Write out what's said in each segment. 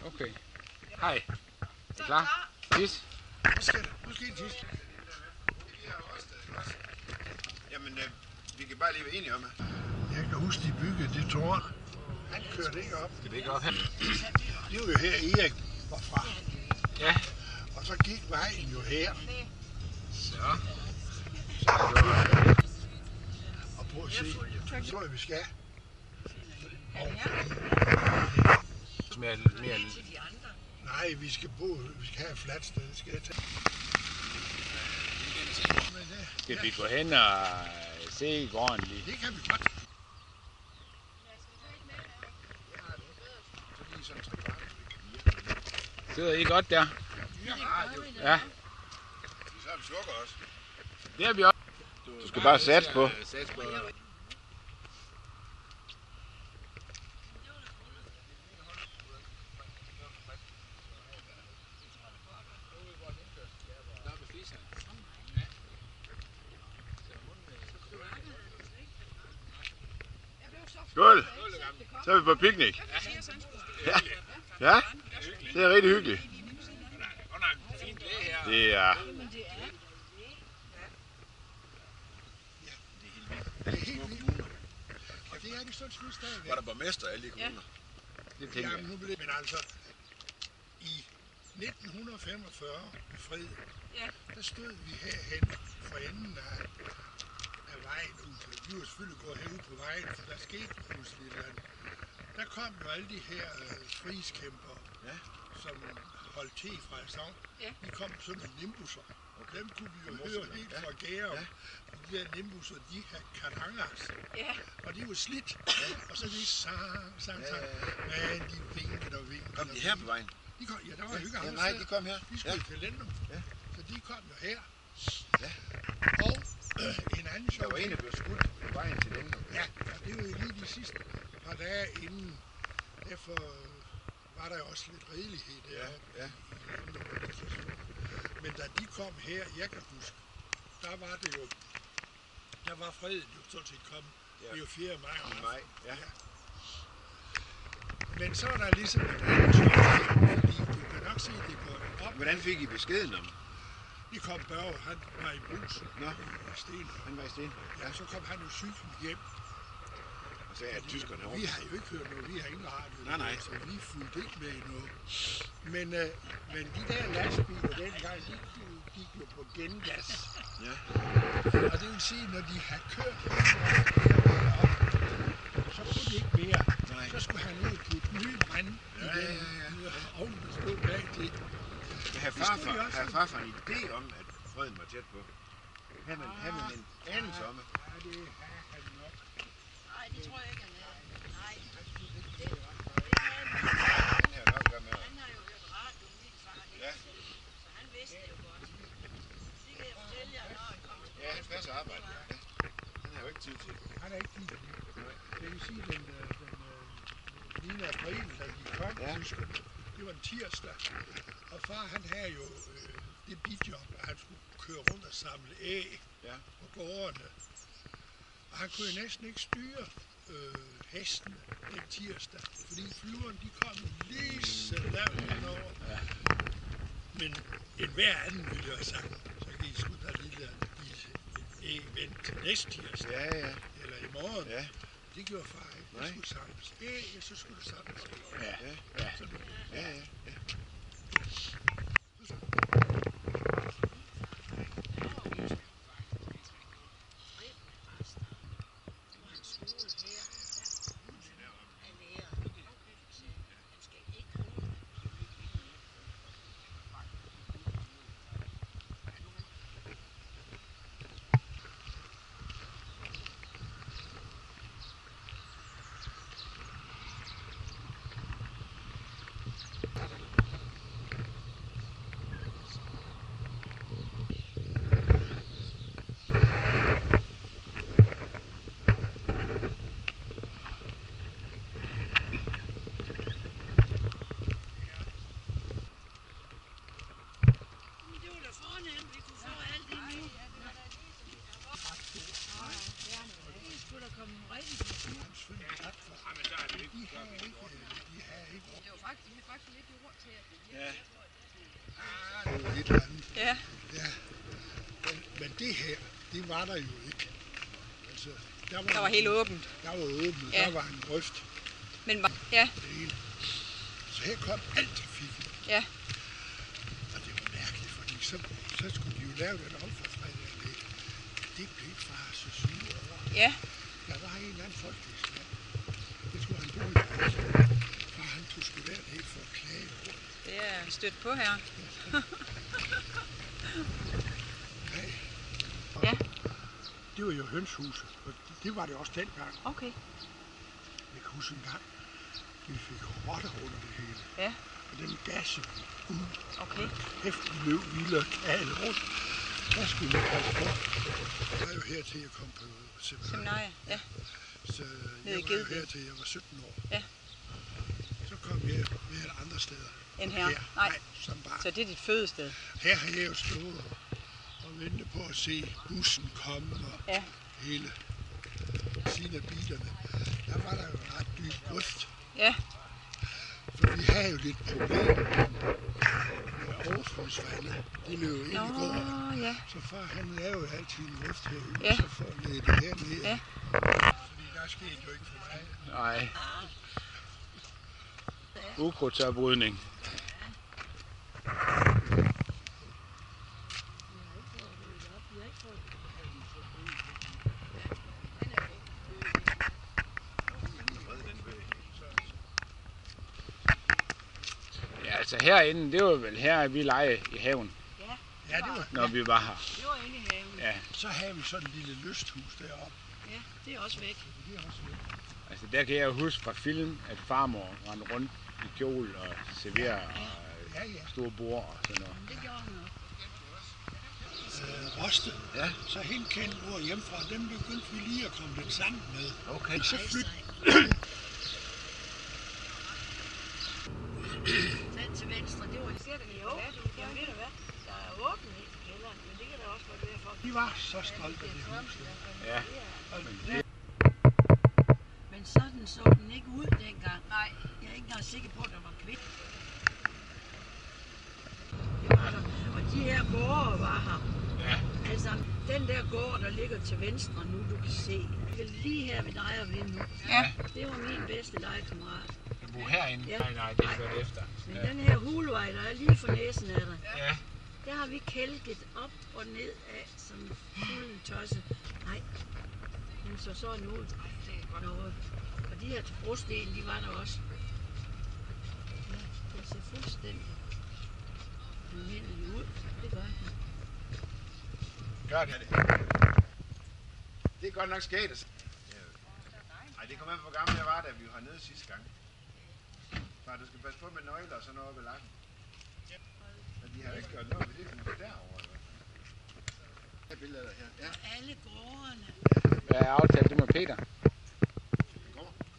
Okay. Hej. Er I klar? Tis. Nu skal I tisse. Jamen, vi kan bare lige være enige om det. Jeg kan huske, de byggede det tårn. Han kørte ikke op. Det vil ikke op her. Det var jo her, Erik var fra. Ja. Og så gik vejen jo her. Så. Og prøv at se, så er vi skal. Mere. Nej, vi skal have et fladt sted. Skal jeg tage? Skal vi gå hen og se gården lige? Det kan vi godt. Sidder I godt der? Ja. Så har vi sukker også. Det har vi også. Du skal bare satse på. Skål! Så er vi på picnic. Ja, ja. Det er rigtig hyggeligt. Det er... Og det er det sådan slut stadigvæk. Var der borgmester alle de kommuner? Det tænker jeg. Men altså, i 1945 med fred, der stod vi herhen for enden af vejen ud. Vi var selvfølgelig gået herud på vejen, for der skete pludselig et eller andet. Der kom jo alle de her frihedskæmpere, som holdt til fra Sogn. De kom sådan nogle nimbusser. Og dem kunne vi jo høre helt fra Gærum. De der nimbusser, de havde katangers. Og de var slidt. Og så de sang. Men de vinkede og vinkede. Kom de her på vejen? De kom, ja, der var jo ikke andre nej, de kom her. De skulle til Lendum. Så de kom jo her. Ja. Og en anden sjov... Der var en, der blev skudt på vejen til Lendum. Ja, og det var jo lige de sidste par dage inden. Derfor var der jo også lidt redelighed deroppe i Lendum. Men da de kom her, jeg kan huske, der var det jo... Der var freden jo stort set kommet. Det er jo 4. maj. I maj, ja. Men så var der ligesom et andet sjovt, fordi du kan nok se, det går op. Hvordan fik I beskeden om? De kom Børge, han var i Brugs. Nå, i Sten. han var i Sten. Ja, så kom han jo cyklen hjem. Og så er tyskerne over. Vi har jo ikke hørt noget, vi har ingen radio. Nej. Så vi fulgte ikke med i noget. Men de der lastbiler dengang, de gik jo på gengas. Ja. Og det vil sige, når de har kørt så kunne de ikke mere. Nej. Så skulle han ud og putte nye brand i den ovn, der stod bag til. Havde farfar en idé om, at freden var tæt på? Havde man en anelse om det? Ja, det havde han nok. Nej, det tror jeg ikke, han havde. Nej. Han havde nok gøre med. Han har jo hørt radio, min far. Ja. Så han vidste det jo godt. Det kan jeg fortælle jer, når han kommer tilbage. Ja, han passer arbejde. Ja. Han har jo ikke tid til det. Han er ikke tid til det. Det vil sige, den 9. april, da de kom, tyskerne, det var en tirsdag. Og far, han havde jo det bidjob, at han skulle køre rundt og samle æg på gårdene. Og han kunne jo næsten ikke styre hestene den tirsdag, fordi flyverne, de kom lige så lavt henover. Men enhver anden ville jo have sagt, så kan I sgu da lige lade æg vente til næste tirsdag. Ja. Eller i morgen. Ja. Det gjorde far ikke. Det skulle samles æg, og så skulle det samles æg. Ja. et eller andet. Ja. Ja. Men det her, det var der jo ikke. Altså, Der var helt åbent. Der var åbent, Ja. der var en grøft. Men ja. Det hele. Så her kom alt trafikken. Ja. Og det var mærkeligt, fordi så skulle de jo lave den omfartsvejsanlæg. Det blev far så sur over. Ja. Der var en eller anden folketingsmand. Det tror han boede i. For han tog sgu derned for at klage over. Det er stødt på her. Nej. Ja. Det var jo hønshuset, og det var det også dengang. Okay. Jeg kan huske en gang, vi fik rotter under det hele. Ja. Og den gasse ud. Okay. Hæftig løb, vilde kale rundt. Der skulle vi passe på. Jeg var jo her til at komme på Seminarie, ja. Så jeg var jo her til jeg var 17 år. Ja. Så kom jeg ved andre steder. End her? Nej, som barn. Så det er dit fødested? Her har jeg jo stået og ventet på at se bussen komme og ja. hele siden af bilerne. Der var der jo en ret dyb grøft. Ja. For vi havde jo lidt problemer med overflødsvandet. De løb ind i går. Ja. Så far han lavede altid en grøft herude, ja. så får han det hernede. Ja. Fordi der skete jo ikke for mig. Nej. Ukrudtsoprydning. Ja, altså herinde, det var vel her, vi legede i haven. Ja, det var. Når vi var her. Det var inde i haven. Ja. Så havde vi sådan et lille lysthus deroppe. Ja, det er også væk. Det er også væk. Altså der kan jeg jo huske fra film, at farmor rendte rundt i kjole og serverede og store bord og sådan noget. Det gjorde hun også. Roste. Ja. Så hende kendte ord hjemmefra, dem begyndte vi lige at komme lidt sammen med. Okay. Så flyttede Den til venstre, det var sikkert jo. Jamen ved du hvad, der er åbent i kælderen, men det kan da også være derfor. de var så stolte af det hus. Ja. Men sådan så den ikke ud dengang. Nej. Jeg er ikke engang sikker på, at der var kvitt. Det var der. Og de her gårde var her. Ja. Altså, den der gård, der ligger til venstre nu, du kan se. Lige her ved dig og ved nu. Ja. Det var min bedste legekammerat. Du bor herinde? Ja. Nej, det er godt efter. Men den her hulvej, der er lige for næsen af dig, Ja. der har vi kælket op og ned af som fuld tosse. Nej, den så sådan ud. Noget. Og de her brosten, de var der også. Ja, det ser fuldstændig almindeligt ud. Det gør den. Gør det. Det er godt nok sket. Nej, det kommer an på, hvor gammel jeg var, da vi var hernede sidste gang. Far, du skal passe på med nøgler og sådan noget ved lakken. Men de har jo ikke gjort noget ved det hus derovre, eller hvad? Det er billeder her. Ja. Og alle gårdene. Hvad er aftalt det med Peter?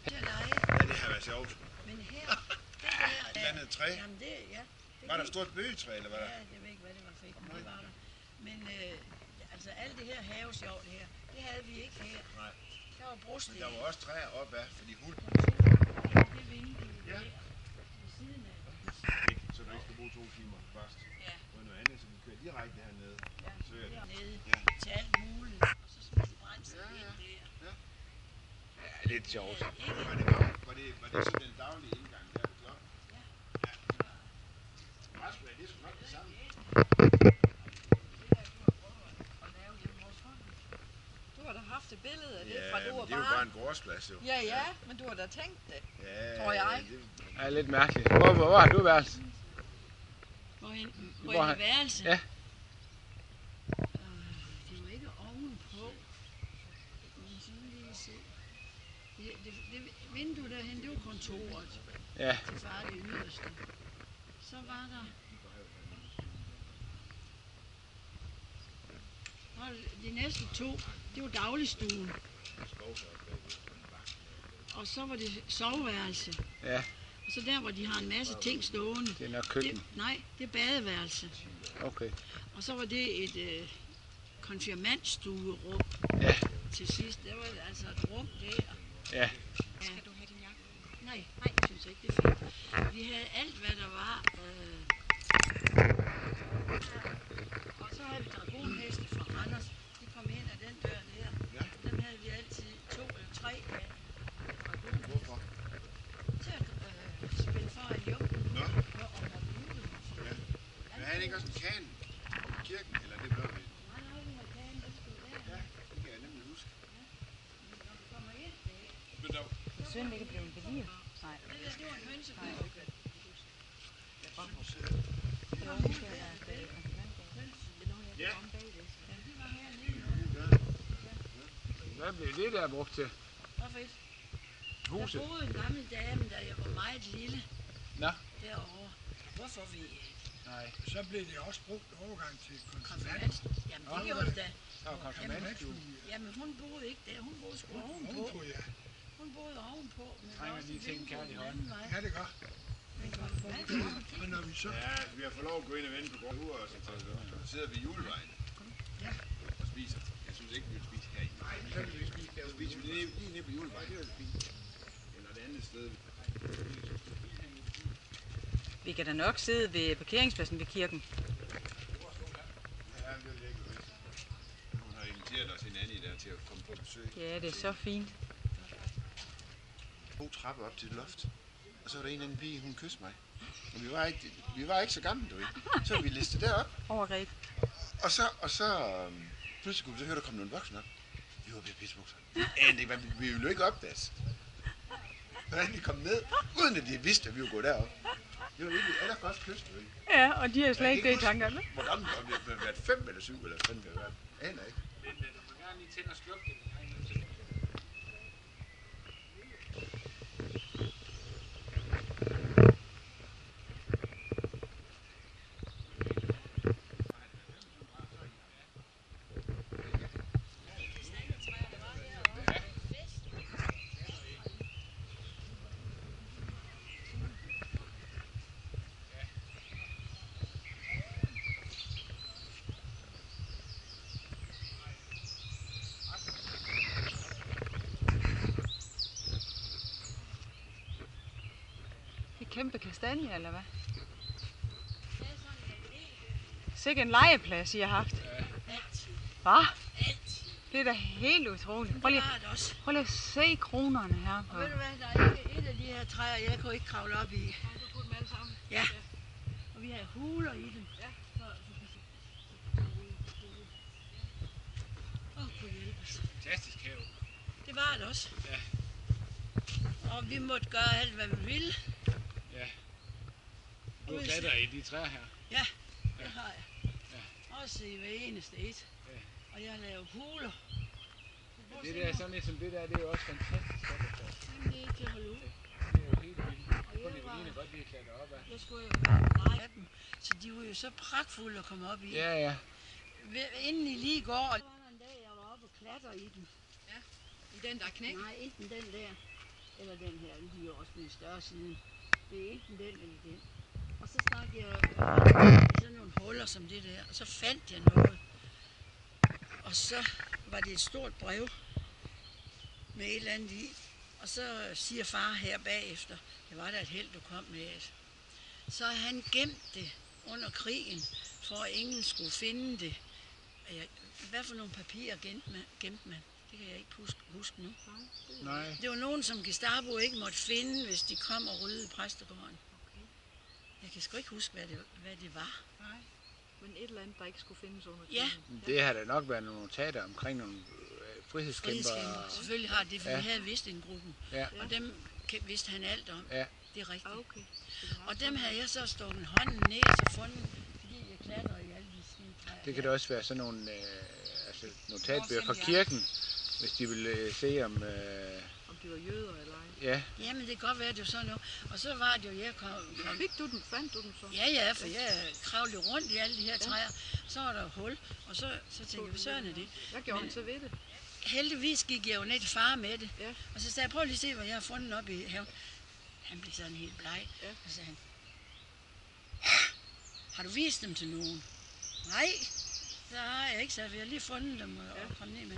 Til at lege. Ja, det har været sjovt. Men her, det der... Et eller andet træ. Jamen det, ja. Det Var der gik- et stort bøgetræ, eller hvad der? Ja, jeg ved ikke, hvad det var for et, men det var der. Men altså alt det her havesjov, det her, det havde vi ikke her. Nej. Der var brosten. Der var også træer op af, fordi hul. Det vindue Ja. der ved siden af. Så du ikke skal bruge 2 timer først. Ja. Og noget andet, så vi kører direkte hernede. Ja, Søger det. dernede Ja. til alt muligt. Og så smed de brændsel ind der. Ja, lidt sjovt. Ikke? Var det så den daglige indgang der ved klokken? Ja. Ja. Græsbær, det er sgu nok det samme. Du har da haft et billede af det Ja, fra men du var det er jo barn. bare en gårdsplads, jo. Ja, ja, men du har da tænkt det. Ja, Tror jeg. Det, Ja, lidt mærkeligt. Hvor har du været? Hvorhen? Hvor Hvor han- i værelse? Ja. Det var ikke ovenpå. Men så vil jeg lige se. Det vindue derhen, det var kontoret. Ja. Til far det yderste. Så var der... Og de næste 2, det var dagligstuen. Og så var det soveværelse. Ja, Og så der, hvor de har en masse ting stående. det er nok køkken. Nej, det er badeværelse. Okay. Og så var det et konfirmandstuerum Ja, til sidst. Det var altså et rum der. ja. Skal du have din jakke? Nej, jeg synes ikke, det er fint. Vi havde alt, hvad der var kronheste fra Randers, de kom ind ad den dør der. Ja. Dem havde vi altid 2 eller 3 af. Hvorfor? Til at spille for en jung. Nå. Og holde julen. Ja. Men havde I ikke også en kan i kirken, eller det blev det? Nej, vi har kagen, den stod der. Ja, det kan jeg nemlig huske. Når vi kommer ind, Men der, Synd ikke blev en belier. Nej. det der, det var en hønsegård. ja. Hvad blev det der brugt til? Hvorfor ikke? Der Huset? boede en gammel dame, da jeg var meget lille. Nå. Derovre. Hvorfor vi Nej. Så blev det også brugt overgang til konfirmand. konfirmand? Jamen, det gjorde det da. Der var konfirmandstue. Jamen, hun boede ikke der. Hun boede sgu ovenpå. Ovenpå, ja. Hun boede ovenpå. Men Trænger også lige et til en vindue kærlig den hånd. anden vej. Ja, det gør. Men konfirmand, Og når vi så... Ja, vi har fået lov at gå ind og vente på gården, og så sidder vi i julevejen. Ja. Og spiser. Jeg synes ikke, vi vil spise herinde. Nej, Så vil vi spise der. så spiser vi lige nede på julevejen. Det er fint. Eller et andet sted. Vi kan da nok sidde ved parkeringspladsen ved kirken. Ja, det er det ikke vist. Hun har inviteret os hinanden der til at komme på besøg. Ja, det er så fint. 2 trapper op til det loft. Og så var der en anden pige, hun kysste mig. Og vi var ikke så gamle, du ved. Så vi listet derop. Overgreb. Og så pludselig kunne vi så høre, der kom nogle voksne op. Vi var ved pissebukser. Endelig, men vi ville jo ikke opdages. Hvordan vi kom ned, uden at de vidste, at vi var gået derop. Det var virkelig allerførst kyst, du ved. Ja, og de har slet ikke det i tankerne. Hvor gammel var vi? Vi har været 5 eller 7 eller 5 eller hvad. Aner ikke. Men du må gerne lige tænde og slukke det. Kæmpe kastanje, eller hvad? Sikke en legeplads, I har haft. Hvad? Det er da helt utroligt. Prøv lige, det var det også. prøv lige at se kronerne her. Og ved du hvad, der er ikke et af de her træer, jeg kunne ikke kravle op i. Har du puttet dem alle sammen? Ja. Og vi har huler i dem. Ja. Gud hjælpe os. Fantastisk have. Det var det også. Ja. Og vi måtte gøre alt, hvad vi ville. Ja. Du klatrer i de træer her. Ja, det har jeg. Også i hver eneste et. Ja. Og jeg laver huler. Det der, sådan lidt som det der, det er jo også fantastisk. Jamen, det er til at holde ud. Det er jo helt vildt. Og Prøv jeg lige, hvor var- ligner godt, vi kan klatre op af. Jeg skulle jo lege af dem. Så de var jo så pragtfulde at komme op i. Ja, ja. Inden I lige går, og der var en dag, jeg var oppe og klatre i den. I den, der er knæk? Nej, enten den der, eller den her. De er jo også blevet større siden. Det er enten den eller den. Og så snakkede jeg i sådan nogle huller som det der, og så fandt jeg noget. Og så var det et stort brev med et eller andet i. Og så siger far her bagefter, det var da et held, du kom med det. Så har han gemt det under krigen, for at ingen skulle finde det. Hvad for nogle papirer gemte man? Det kan jeg ikke huske nu. Nej. Det var nogen, som Gestapo ikke måtte finde, hvis de kom og ryddede præstegården. Jeg kan sgu ikke huske, hvad det var. Nej. Men et eller andet, der ikke skulle findes under Ja. krigen. Det har da nok været nogle notater omkring nogle frihedskæmper. Frihedskæmper. Selvfølgelig har det, for Ja. vi havde vidst en gruppen. Ja. Og dem vidste han alt om. Ja. Det er rigtigt. Okay. Og dem havde jeg så stukket hånden ned og fundet, fordi jeg klatrede i alle de skide træer. Det kan da også være sådan nogle notatbøger fra kirken, hvis de vil se om... Om de var jøder eller ej. ja, Jamen, det kan godt være, at det var sådan noget. Og så var det jo, jeg kom. Fik du den? Fandt du den så? Ja, for jeg kravlede rundt i alle de her træer. Så var der hul, og så tænkte jeg, hvad søren er det? Hvad gjorde han så ved det? Heldigvis gik jeg jo ned til far med det. Ja. Og så sagde jeg, prøv lige at se, hvad jeg har fundet op i haven. Han blev sådan helt bleg. Ja. Og så sagde han, har du vist dem til nogen? Nej, det har jeg ikke, så jeg har lige fundet dem og kommet ned med.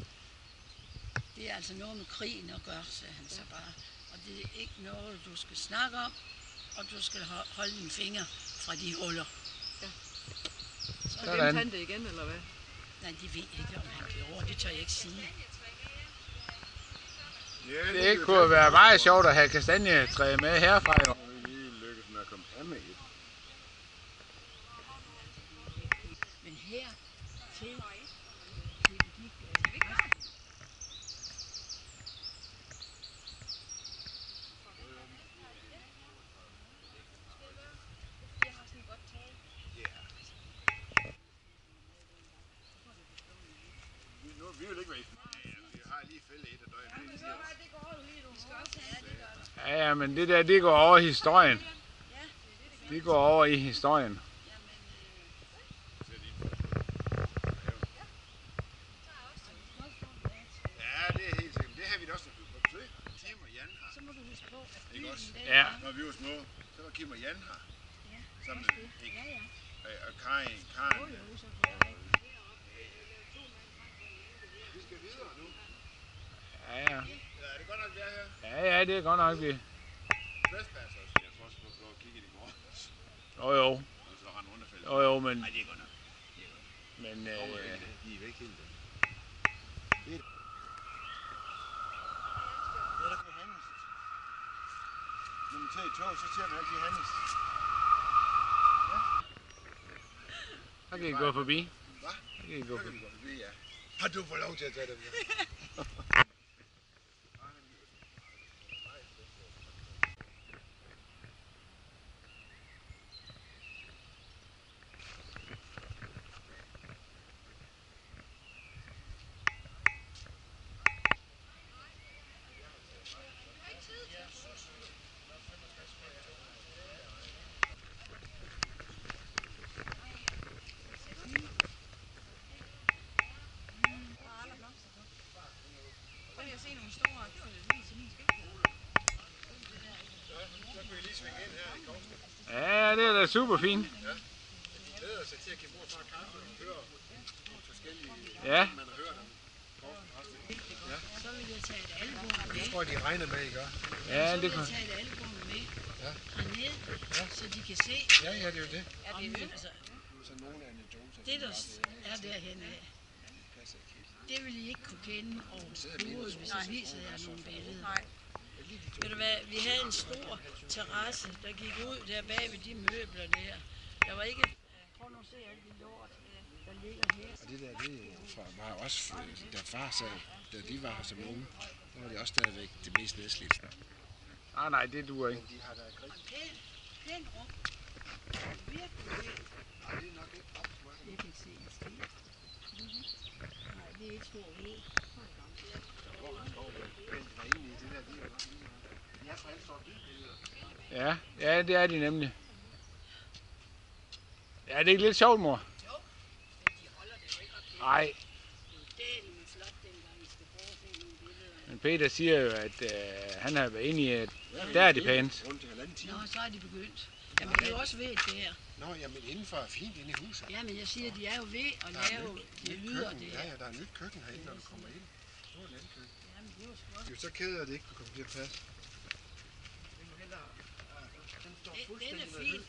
Det er altså noget med krigen at gøre, sagde han så bare. Og det er ikke noget, du skal snakke om, og du skal holde dine fingre fra de huller. Så Sådan. gemte han det igen, eller hvad? Nej, de ved ikke, om han gjorde. Det tør jeg ikke sige. Ja, det kunne være meget sjovt at have kastanjetræ med herfra. Jo. Lykkes med at komme af med et. Men her til Vi vil ikke være i. Vi har lige fældet et af døgnet. Ja, men det der, det går over i historien. Det går over i historien. Ja, det er helt sikkert. Det har vi da også på besøg. Kim og Jan her. så må du huske på, at Ikke også? Ja. Når vi var små, så var Kim og Jan her. Ja, Sammen også med det. ikke? Ja, ja. Og Karen. Jo, så får jeg ikke. Vi skal videre nu. Ja, ja. Ja, er det godt nok, vi er her? Ja, ja, det er godt nok vi. Trespassers. Jeg tror også, du har kigget i går. Jo. Og så har han underfældet. Jo, men... Nej, det er godt nok. Men, De er væk helt. Det er der kan handles. Når man tager i tog, så ser man altid handles. så kan I gå forbi. Hvad? Så kan I gå Så kan forbi. vi gå forbi, ja. Har du fået lov til at tage dem med? Ja, det er da super fint. Glæder sig til at give mor og far kaffe og høre nogle forskellige Ja. man har hørt om. Så vil jeg tage et album med. Jeg tror, de regner med, I gør. Ja, Så det vil jeg kan... tage et album med Ja. hernede, så de kan se. Ja, det er jo det. Altså, Så nogle anekdoter. det der er derhen af, det vil I ikke kunne kende overhovedet, hvis jeg viser jer nogle billeder. Nej. Ved du hvad, vi havde en stor terrasse, der gik ud der bag ved de møbler der. Der var ikke... Prøv nu at se alt det lort, der ligger her. Og det der, var også, da far sagde, da de var her som unge, der var det også stadigvæk det mest nedslidte. Nej, det duer ikke. De har da Pæn rum. Virkelig pæn. Ej, det er nok ikke opsmagt. Jeg kan ikke se en sten. Nej, det er ikke stor ved. Ja, det er de nemlig. Ja, det er ikke lidt sjovt, mor? Jo, men de holder det jo ikke op til. Nej, Det er med flot dengang, I skal prøve at se nogle billeder. men Peter siger jo, at han har været inde i, at der er det pænt. Rundt til halvanden time. Nå, så er de begyndt. Jamen, det er jo også ved det her. Nå, jamen indenfor er fint inde i huset. Ja, men jeg siger, de er jo ved at Der er lave de lyder det her. Ja, der er et nyt køkken herinde, når du kommer ind. Stort landkøkken. Jamen, det er jo sgu Det er jo så ked af, at det ikke kunne komme til at passe. Den er fin.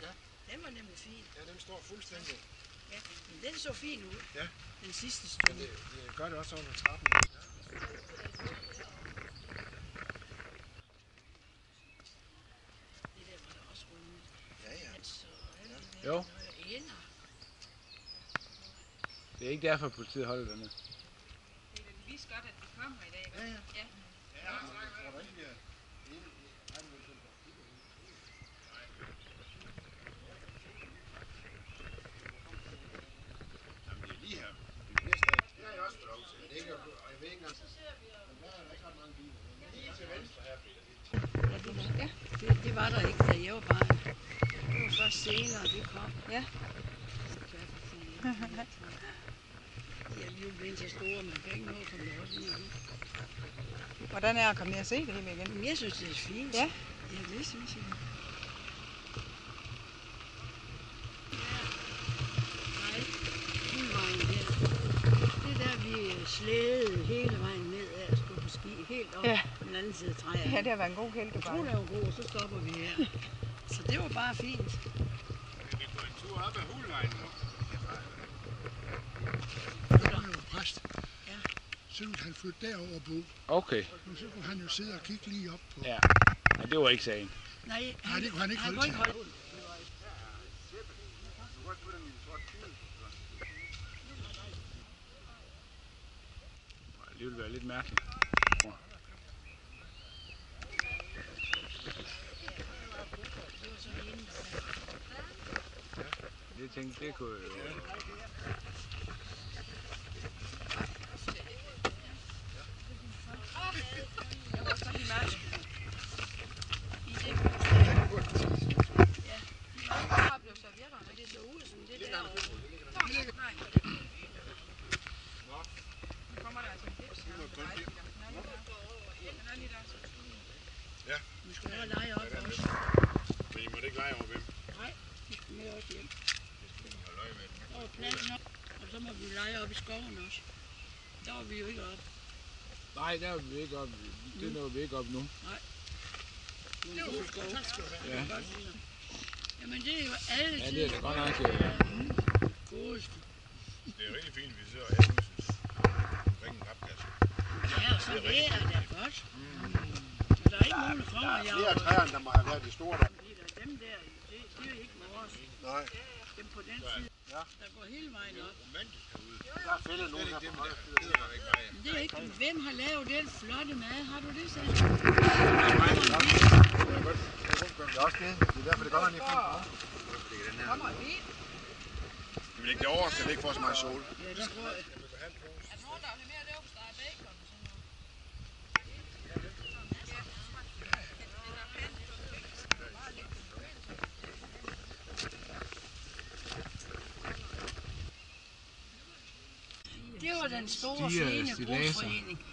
Den var nemlig fin. Ja, den står fuldstændig. Ja, men den så fin ud. Ja. Den sidste Men stue. det gør det også under trappen. Det der var da også rundt. Ja, ja. Altså, Jo, ender. det er ikke derfor, politiet holder dernede. Vi vidste godt, at vi kom her i dag. Ja, ja. Ja. Ja, tror du ikke, vi er inde i regnvælsen? Jamen, det er lige her. Vi bliver stadig. Det har jeg også fået lov til. Det er ikke, og jeg ved ikke engang, men der er ikke ret mange biler. Men lige til venstre her, Peter. Det var der ikke, da jeg var barn. Det var først senere, det kom. Ja. Ja, vi er jo blevet så store, man kan ikke nå at komme op i. Hvordan er det at komme ned og se det hele igen? Men jeg synes, det er fint. Ja. Ja, det synes jeg. Nej, Guldvejen her. Det der, vi slædede hele vejen ned af at stå på ski, helt op på den anden side af træet. Ja, det har været en god Jeg tror, kælkebakke. det var god, så stopper vi her. Så det var bare fint. Vi går en tur op ad Hulvejen nu. Han var præst. Ja. Så ville han flytte derover og bo. Okay. Og så kunne han jo sidde og kigge lige op på. Ja. Men det var ikke sagen. Nej, det kunne han ikke holde til. Det ville være lidt mærkeligt. Jeg tænkte, det kunne jo... Vi skulle have lege op også. Men I måtte ikke lege over hvem? Nej, vi skulle med også hjem. Og pladsen op, og så må vi lege op i skoven også. Der var vi jo ikke op. Nej, der er vi ikke op. Det nåede vi ikke op nu. Nej. Det var god skov. Ja. Jamen det er jo altid... Ja, det er da godt nok. Godest. Det er rigtig fint, vi sidder her i huset omkring en papkasse. Ja, og så det er det godt. Men der er ikke nogen, der kommer. Der er flere af træerne, der må have været de store der. Dem der, det er jo ikke vores. Nej. Dem på den side, der går hele vejen op. Romantisk herude. Der er fældet nogen her på højre side. Det er ikke... Hvem har lavet den flotte mad? Har du det selv? Det er også det. Det er derfor, det kommer lige frem. Kommer vi? Vi vil ikke det over, så det ikke får så meget sol. Ja, det tror jeg. Er der nogen, der vil have mere leverpostej og bacon og sådan noget? Det var den store fine brugsforening.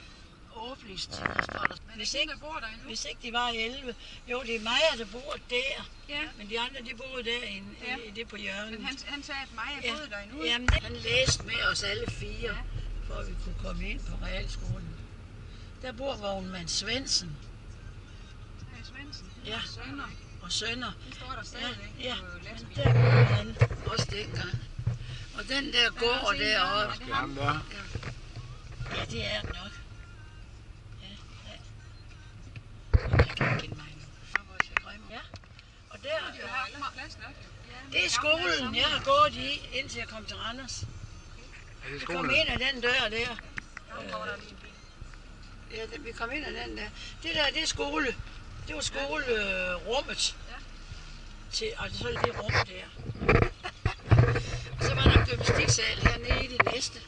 Åbningstid, står der. Hvis ikke de var 11. Jo, det er Maja, der bor der. Ja. Men de andre, de boede derinde, i det på hjørnet. Men han sagde, at Maja boede der endnu. Jamen, han læste med os alle fire, for at vi kunne komme ind på realskolen. Der bor vognmand Svendsen. Ja, Svendsen. Ja. Sønner. Og sønner. Det står der stadigvæk Ja, på lastbilen. der boede han også dengang. Og den der gård deroppe. Det er ham der. Ja, det er det nok. Ja. Jeg kan ikke kende mig nu. Ja. Og der, det er skolen, jeg har gået i, indtil jeg kom til Randers. Vi kom ind ad den dør der. Ja, vi kom ind ad den der. Det der, det er skole. Det var skolerummet. Og så er det rum der. Og så var der en gymnastiksal hernede i det næste.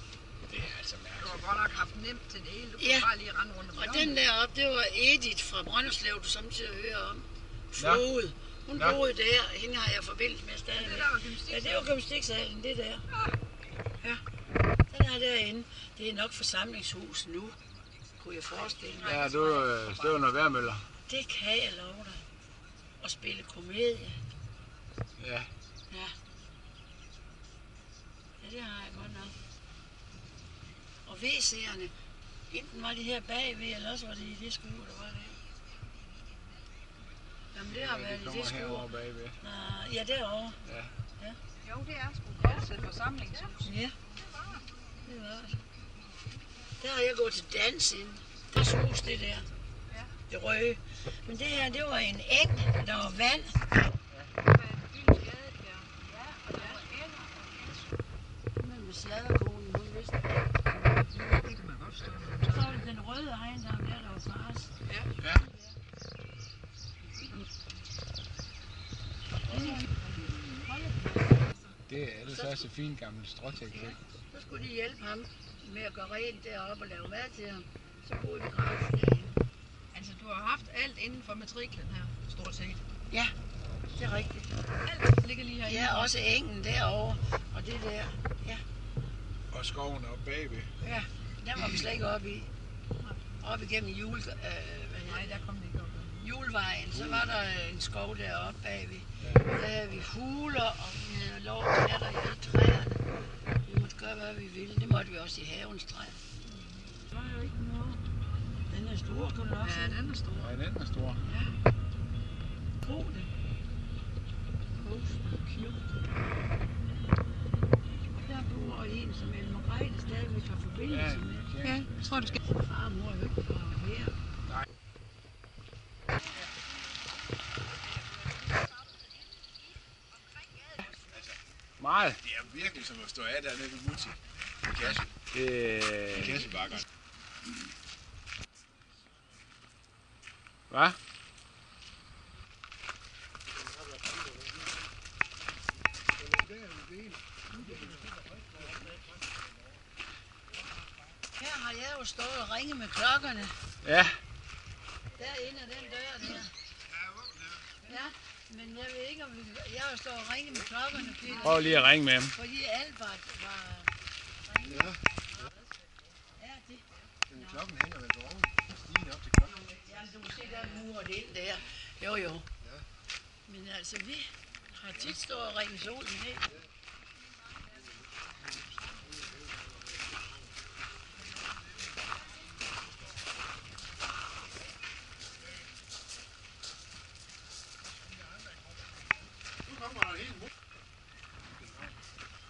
Det er altså mærkeligt. Du har godt nok haft nemt til det hele. Du Ja. kunne bare lige rende rundt om Og den deroppe, det var Edith fra Brønderslev, du samtidig hører om. Flode. Hun boede der, hende har jeg forbindelse med stadig. Det der var gymnastiksalen. Ja, det var gymnastiksalen, det der. Ja, den er derinde. Det er nok forsamlingshus nu, kunne jeg forestille mig. Ja, du støvner værmøller. Det kan jeg love dig. Og spille komedie. Ja. Ja. Ja, det har jeg godt nok. Og WC'erne, enten var de her bagved, eller også var det i det skue, der var det. Jamen, det har været i det skue. Herovre bagved. Ja, derovre. Ja. Jo, det er sgu Kovset forsamlingshus. Ja, det var det. Der har jeg gået til dans ind. Det hus, det der. Det røde. Men det her, det var en eng, der var vand. Men med sladderkonen, hun vidste det. Det kan man godt stå. Så var det den røde ejendom der var fars. Ja. Det er ellers også et fint gammelt stråtæk. Så skulle de hjælpe ham med at gøre rent deroppe og lave mad til ham. Så boede vi gratis derinde. Altså, du har haft alt inden for matriklen her, stort set. Ja, det er rigtigt. Alt ligger lige herinde. Ja, også engen derovre og det der. Ja, Og skoven oppe bagved. ja. Den var vi slet ikke oppe i. Op igennem Nej, der kom det ikke op. Julevejen, så var der en skov deroppe bagved. Der havde vi huler, og vi havde lov til natter i alle træerne. Vi måtte gøre, hvad vi ville. Det måtte vi også i havens træer. Der var jo ikke noget. Den er stor, kan du nok se. Ja, den er stor. Ja, den er stor. Ja. Brug det. Coast cute. Der bor en kirke, som Ellen Margrethe stadigvæk har forbindelse med. Ja, jeg tror, du skal. Far og mor er jo ikke fra her. Meget. Det er virkelig som at stå af dernede ved Mutti. I kasse. I kassebakker. Hvad? Her har jeg jo stået og ringet med klokkerne. Ja. Derinde af den dør der. Ja, men jeg ved ikke, om vi... Jeg har jo stået og ringet med klokkerne, Peter. Prøv lige at ringe med dem. Fordi Albert var... Ja. Ja, det... Den klokken hænger vel på oven. Stigen op til klokken. Ja, du kan se, der er muret ind der. Jo, jo. Ja. Men altså, vi har tit stået og ringet solen ned.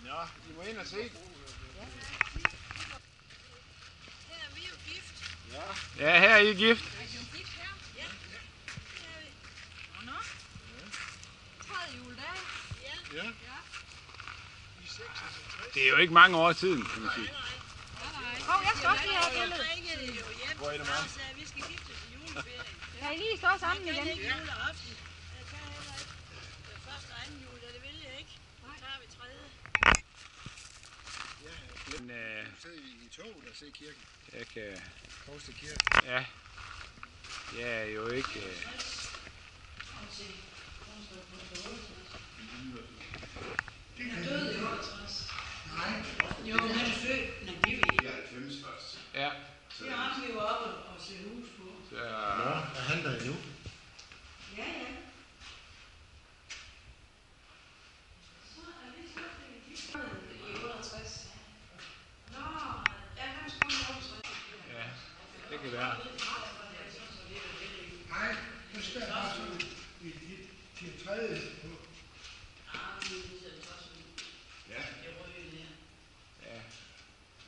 Ja, I må ind og se. Her er vi jo gift. Ja, her er I gift. Er I jo gift her? Ja. Det er vi. Nå. Tredje juledag. Ja. Ja. I 66. Det er jo ikke mange år siden, kan man sige. Hov, jeg skal også lige have et Jeg billede. ringede det jo hjem. Hvor er det, Far mand? sagde, at vi skal gifte til juleferien. Kan I lige stå sammen Jeg kan igen? ikke juleaften. Jeg kan heller ikke. Første og anden jul, det vil jeg ikke. Så tager vi tredje. Men Sidder I toget og se kirken? jeg kan... Korsted Kirke. Ja. Jeg er jo ikke... Jo, han er født. Nej, det er vi ikke. 90 først. Ja. Det er ham, vi var oppe og se hus på. Så, Nå, er han der endnu? Ja, ja. ja, det kan være. Nej, der skal bare sådan til tredje på. Ja. Ja.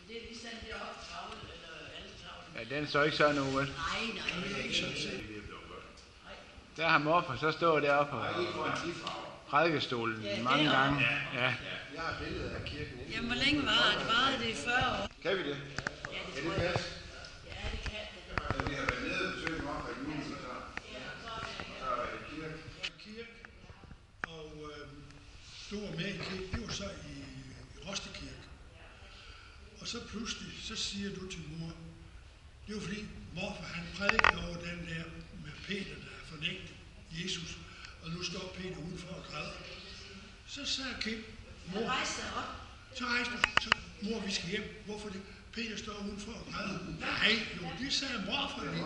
Det er ligesom det oppe travlt, eller alle travlt. Ja, den så ikke sådan ud, vel? Nej, nej. Ikke sådan set. Der har morfar så stået deroppe på prædikestolen mange gange. Ja. Jeg har billedet af kirken inde. Jamen, hvor længe var det? Varede det i 40 år? Kan vi det? Ja, det Er tror det jeg. pas? Ja, det kan det. Ja, vi har været nede og besøgt morfar i julen, og så er det kirke. Kirke. Og du var med i kirke. Det var så i Rostekirke. Og så pludselig, så siger du til mor, det var fordi morfar han prædikede over den der med Peter, der har fornægtet Jesus. Og nu står Peter udenfor og græder. Så sagde Kim, mor, så rejste du, så mor, vi skal hjem. Hvorfor det? Peter står udenfor og græder. Nej, jo, det sagde morfar lige. Ja,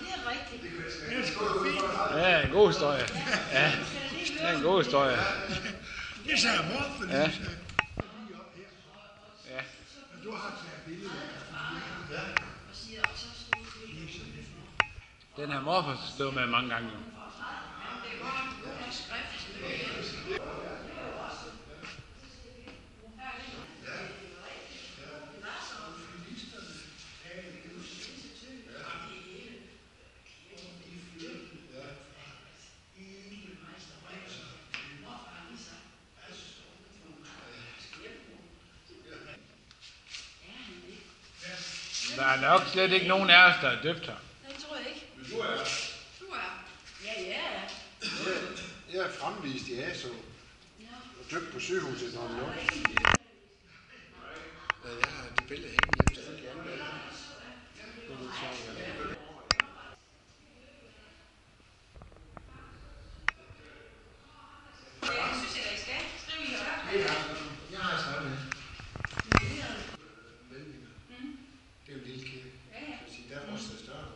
det er rigtigt. Det er sgu fint. Ja, en god historie. Ja, det er en god historie. Det sagde morfar lige. Ja. Lige op her. Ja. Og du har taget billeder. Den har morfar stået med mange gange. Jo. Der er nok slet ikke nogen af os, der er døbt her. Det tror jeg ikke. Du er. Du er. Ja, ja. Jeg er fremvist i ASO. Og døbt på sygehuset, når det lukker. Ja, jeg har det billede hængende hjemme, selvfølgelig andet. Det er lidt sjovt, ja. Det synes jeg, I skal. Skriv i hjørnet. Jeg har snakket med. Meldinger. Det er jo en lille kirke. Der er også større.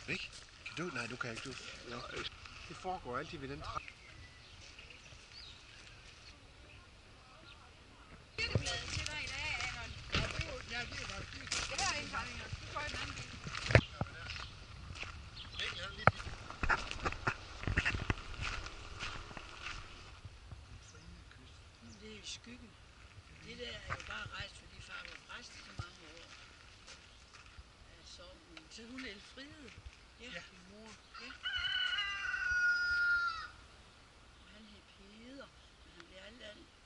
Ikke? Kan du? Nej, du kan ikke. Du. Ja. Det foregår altid ved den trappe. Det er i skyggen. Det der er jo bare rejst, fordi far var præst i så mange år. Så hun er Elfride. Ja, min mor. Ja. Han hed Peder, men han bliver alt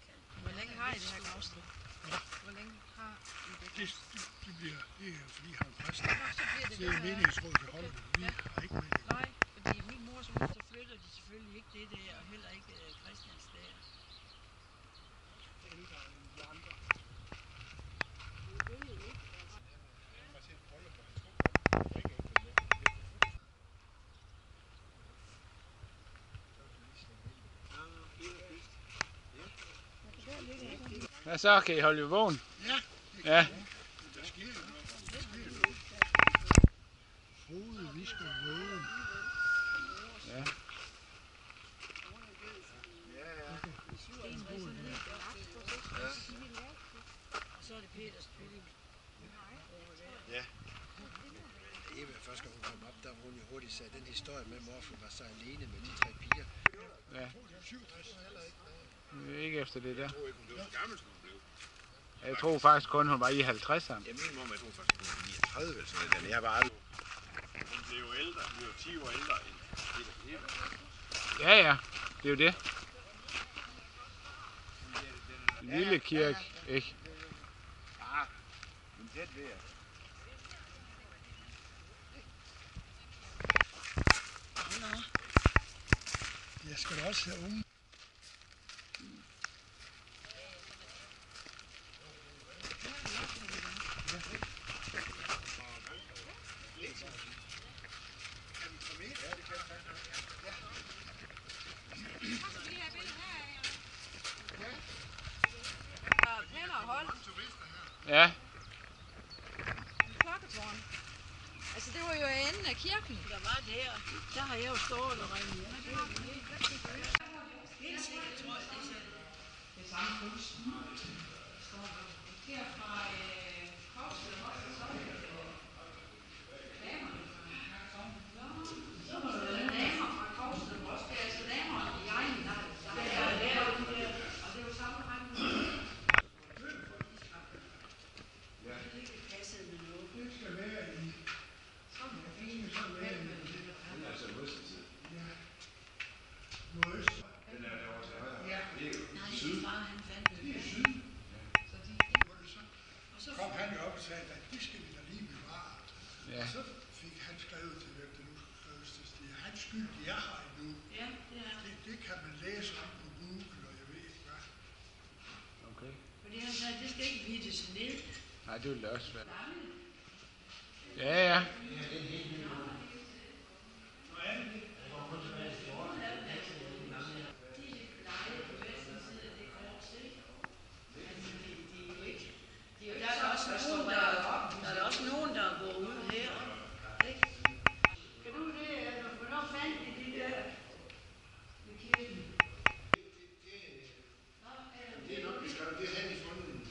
kaldt. Hvor længe har I det her gravsted? Ja. Hvor længe har I det? Det er fordi han er præst. Så bliver Det er menighedsrådet, der holder det. Vi har ikke mening. Nej, fordi min mors hus, så flytter de selvfølgelig ikke det der, og heller ikke Christiansdager. Ældre end de andre. Det ved jeg ikke. Hvad så? Kan I holde jer vågen? Ja. Ja. Der sker jo. Hovedet visker vågen. Ja. Og så er det Peters kylling. Ja. Eva, første gang hun kom op, der var hun jo hurtigt sagde den historie med morfar var så alene med de 3 piger. Ja. Ikke efter det der. Jeg tror ikke, hun blev så gammel, som hun blev. Jeg tror faktisk kun, hun var i 50'erne. Jeg mener, jeg tror faktisk, hun var 39 eller sådan noget. Jeg var aldrig. Hun blev jo ældre. Hun blev 10 år ældre end Eva. Ja, ja. Det er jo det. En lille kirke, ikke? Ja, men tæt ved jer. Jeg skal da også have unge. Ja. Klokketårn. Altså det var jo enden af kirken. Der var der har jeg jo stået og ringet. Helt sikkert tror jeg, det er samme kunst. Herfra Kovsted og så var der damer fra Kovsted også. Det er altså damer i egen navn. Og det er jo samme række. Det skal være i. Det skal være i. Hun er altså modsatid. Ja. Nordøst. Den er derovre til højre. Ja. Det er jo Nej, syd. min far han fandt det. Det er syd. Så de, Og så kom han jo op og sagde, at det skal vi da lige bevare. Ja. Og så fik han skrevet til, hvem det nu skulle skrives til. Det er hans skyld, de er her endnu. ja, det er Det kan man læse om på Google, og jeg ved ikke hvad. Okay. fordi han sagde, det skal ikke vides ned. Nej, det ville da også være. Ja, ja. Der er også nogen, der går ud her. Ikke? Kan du det? Hvornår fandt de de der ved kirken? Det er nok beskrevet. Det havde de fundet.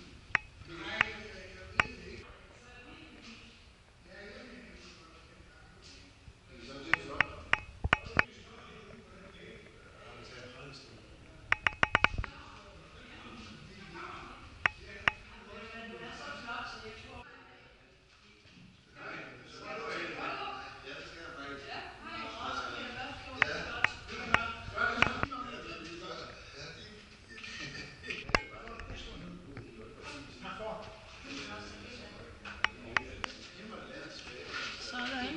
Sådan.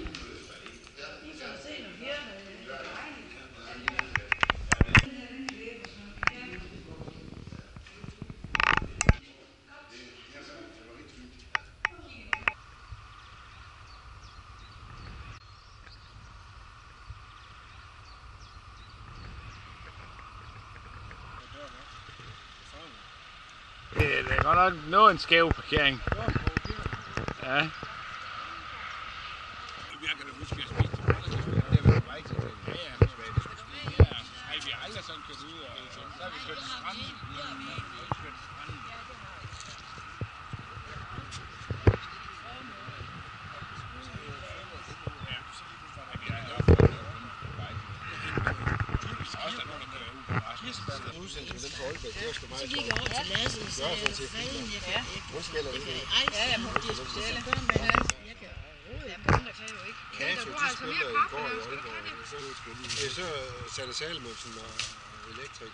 I kan se nogle her. Det er godt nok noget en skæv parkering. Ja. Jeg kan da huske, at jeg spiste på. Det var vej til. Ja, ja, det var sådan kørt ud, og så har vi kørt til stranden. Så gik jeg over til Lasse og sagde, fanden, jeg kan ikke. Ja, jamen, de er specielle. Jeg kan overhovedet ikke. Dem, der kan jo ikke. Kato, Du de har altså mere spiller i kaffe, går i skal du Aalborg. have det? Så Sanne Salomonsen og Elektrik